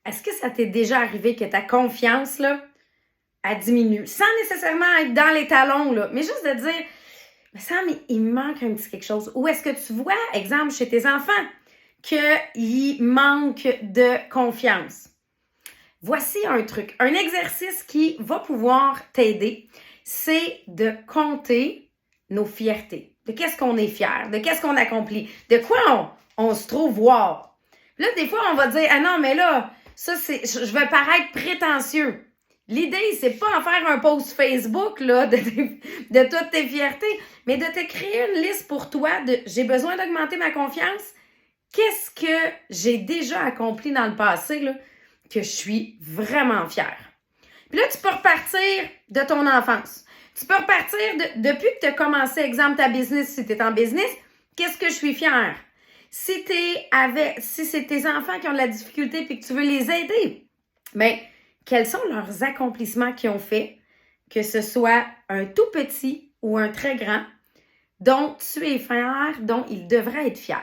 Est-ce que ça t'est déjà arrivé que ta confiance, là, elle diminue? Sans nécessairement être dans les talons, là, mais juste de dire, mais ça, mais il me manque un petit quelque chose. Ou est-ce que tu vois, exemple, chez tes enfants, qu'ils manquent de confiance? Voici un truc, un exercice qui va pouvoir t'aider, c'est de compter nos fiertés. De qu'est-ce qu'on est fier, de qu'est-ce qu'on accomplit, de quoi on se trouve wow. Là, des fois, on va dire, ah non, mais là, ça, je vais paraître prétentieux. L'idée, c'est pas en faire un post Facebook là, de toutes tes fiertés, mais de te créer une liste pour toi de j'ai besoin d'augmenter ma confiance. Qu'est-ce que j'ai déjà accompli dans le passé là, que je suis vraiment fière? Puis là, tu peux repartir de ton enfance. Tu peux repartir depuis que tu as commencé, exemple, ta business, si tu es en business, qu'est-ce que je suis fière? Si c'est tes enfants qui ont de la difficulté et que tu veux les aider, bien, quels sont leurs accomplissements qu'ils ont fait, que ce soit un tout petit ou un très grand, dont tu es fier, dont ils devraient être fiers.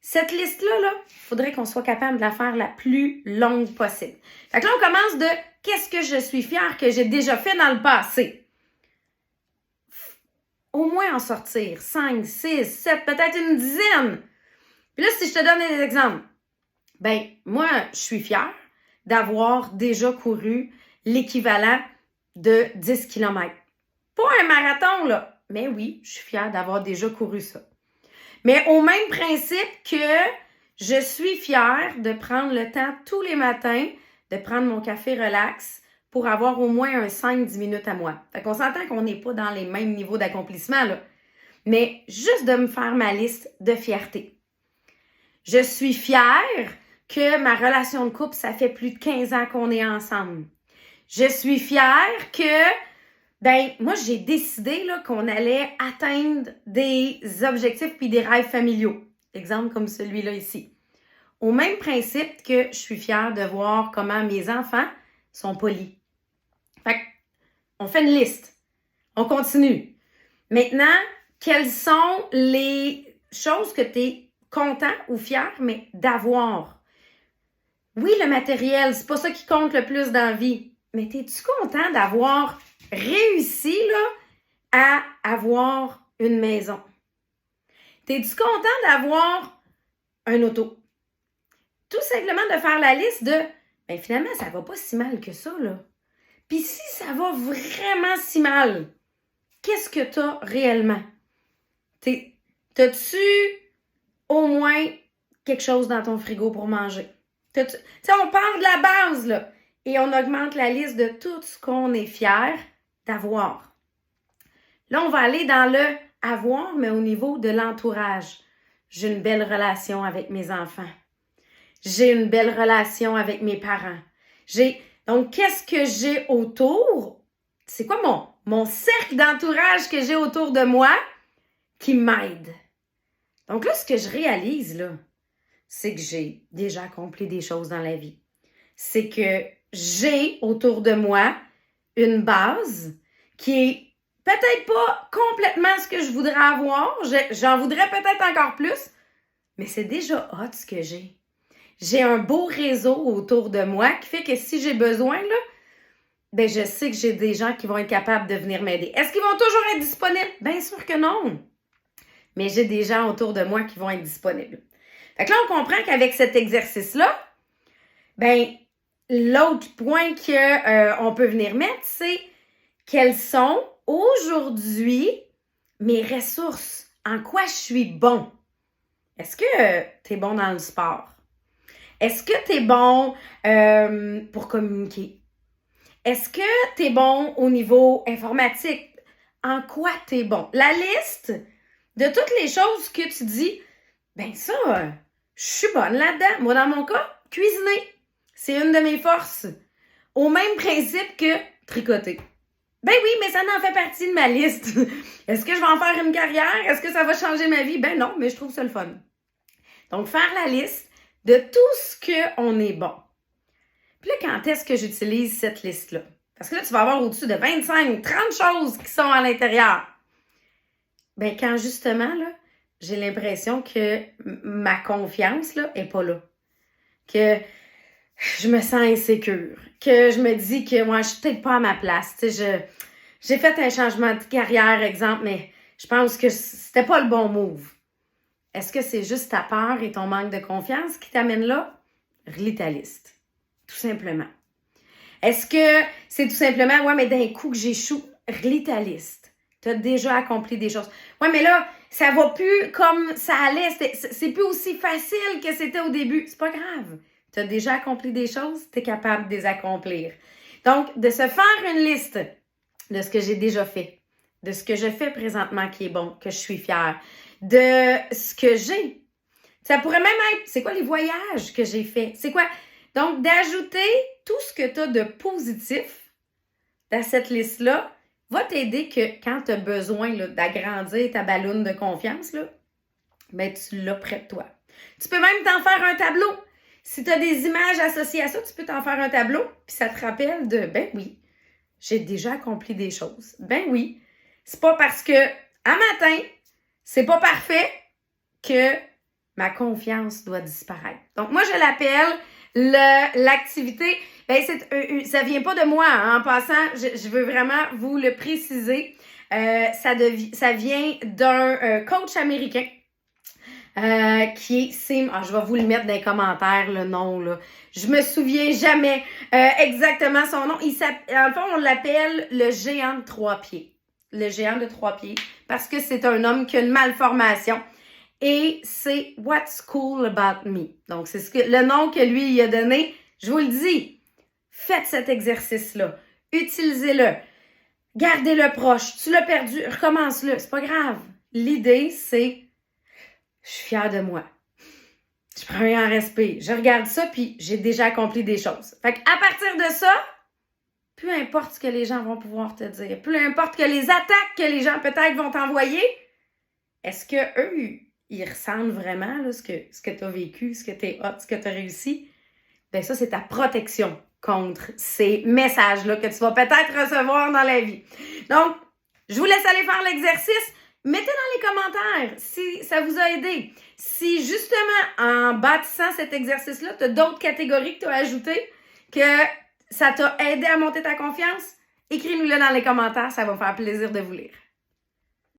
Cette liste-là, il faudrait qu'on soit capable de la faire la plus longue possible. Fait que là, on commence de qu'est-ce que je suis fière que j'ai déjà fait dans le passé. Au moins en sortir 5, 6, 7, peut-être une dizaine. Puis là, si je te donne des exemples, ben moi, je suis fière d'avoir déjà couru l'équivalent de 10 km. Pas un marathon, là, mais oui, je suis fière d'avoir déjà couru ça. Mais au même principe que je suis fière de prendre le temps tous les matins de prendre mon café relax pour avoir au moins un 5-10 minutes à moi. Fait qu'on s'entend qu'on n'est pas dans les mêmes niveaux d'accomplissement, là. Mais juste de me faire ma liste de fierté. Je suis fière que ma relation de couple, ça fait plus de 15 ans qu'on est ensemble. Je suis fière que, moi, j'ai décidé là, qu'on allait atteindre des objectifs puis des rêves familiaux. Exemple comme celui-là ici. Au même principe que je suis fière de voir comment mes enfants sont polis. Fait qu'on fait une liste. On continue. Maintenant, quelles sont les choses que tu es content ou fier, mais d'avoir? Oui, le matériel, c'est pas ça qui compte le plus dans la vie. Mais es-tu content d'avoir réussi là, à avoir une maison? T'es-tu content d'avoir un auto? Tout simplement de faire la liste de finalement, ça va pas si mal que ça, là. Puis si ça va vraiment si mal, qu'est-ce que t'as réellement? T'as-tu au moins quelque chose dans ton frigo pour manger? On part de la base, là, et on augmente la liste de tout ce qu'on est fier d'avoir. Là, on va aller dans le avoir, mais au niveau de l'entourage. J'ai une belle relation avec mes enfants. J'ai une belle relation avec mes parents. Donc, qu'est-ce que j'ai autour? C'est quoi mon cercle d'entourage que j'ai autour de moi qui m'aide? Donc là, ce que je réalise, là, c'est que j'ai déjà accompli des choses dans la vie. C'est que j'ai autour de moi une base qui est peut-être pas complètement ce que je voudrais avoir. J'en voudrais peut-être encore plus, mais c'est déjà hot ce que j'ai. J'ai un beau réseau autour de moi qui fait que si j'ai besoin, là, je sais que j'ai des gens qui vont être capables de venir m'aider. Est-ce qu'ils vont toujours être disponibles? Bien sûr que non. Mais j'ai des gens autour de moi qui vont être disponibles. Fait que là, on comprend qu'avec cet exercice-là, l'autre point qu'on peut venir mettre, c'est quelles sont aujourd'hui mes ressources? En quoi je suis bon? Est-ce que tu es bon dans le sport? Est-ce que tu es bon pour communiquer? Est-ce que tu es bon au niveau informatique? En quoi tu es bon? La liste de toutes les choses que tu dis, ça, je suis bonne là-dedans. Moi, dans mon cas, cuisiner, c'est une de mes forces. Au même principe que tricoter. Oui, mais ça n'en fait partie de ma liste. Est-ce que je vais en faire une carrière? Est-ce que ça va changer ma vie? Non, mais je trouve ça le fun. Donc, faire la liste de tout ce qu'on est bon. Puis là, quand est-ce que j'utilise cette liste-là? Parce que là, tu vas avoir au-dessus de 25, 30 choses qui sont à l'intérieur. Quand justement, là, j'ai l'impression que ma confiance, là, est pas là. Que je me sens insécure, que je me dis que moi, je suis peut-être pas à ma place. Tu sais, j'ai fait un changement de carrière, exemple, mais je pense que c'était pas le bon move. Est-ce que c'est juste ta peur et ton manque de confiance qui t'amène là? Relis ta liste. Tout simplement. Est-ce que c'est tout simplement, ouais, mais d'un coup que j'échoue, relis ta liste. Tu as déjà accompli des choses. Ouais, mais là, ça va plus comme ça allait. C'est plus aussi facile que c'était au début. C'est pas grave. Tu as déjà accompli des choses, tu es capable de les accomplir. Donc, de se faire une liste de ce que j'ai déjà fait, de ce que je fais présentement qui est bon, que je suis fière, de ce que j'ai. Ça pourrait même être, c'est quoi les voyages que j'ai faits? C'est quoi? Donc, d'ajouter tout ce que tu as de positif dans cette liste-là va t'aider que quand tu as besoin là, d'agrandir ta balloune de confiance, là, ben, tu l'as près de toi. Tu peux même t'en faire un tableau. Si tu as des images associées à ça, tu peux t'en faire un tableau, puis ça te rappelle de, ben oui, j'ai déjà accompli des choses. Ben oui, c'est pas parce que, à matin, c'est pas parfait que ma confiance doit disparaître. Donc, moi, je l'appelle l'activité. Ben, ça vient pas de moi. Hein. En passant, je veux vraiment vous le préciser. Ça vient d'un coach américain qui est Sim. Ah, je vais vous le mettre dans les commentaires, le nom. Là. Je me souviens jamais exactement son nom. En le fond, on l'appelle le géant de 3 pieds. Le géant de 3 pieds. Parce que c'est un homme qui a une malformation. Et c'est What's Cool About Me. Donc, c'est le nom que lui il a donné. Je vous le dis, faites cet exercice-là. Utilisez-le. Gardez-le proche. Tu l'as perdu, recommence-le. C'est pas grave. L'idée, c'est je suis fière de moi. Je prends un respect. Je regarde ça, puis j'ai déjà accompli des choses. Fait qu'à partir de ça, peu importe ce que les gens vont pouvoir te dire, peu importe que les attaques que les gens peut-être vont t'envoyer, est-ce que eux ils ressentent vraiment là, ce que tu as vécu, ce que tu es hot, ce que tu as réussi? Bien, ça, c'est ta protection contre ces messages-là que tu vas peut-être recevoir dans la vie. Donc, je vous laisse aller faire l'exercice. Mettez dans les commentaires si ça vous a aidé. Si justement, en bâtissant cet exercice-là, tu as d'autres catégories que tu as ajoutées, que ça t'a aidé à monter ta confiance, écris-nous-le dans les commentaires, ça va me faire plaisir de vous lire.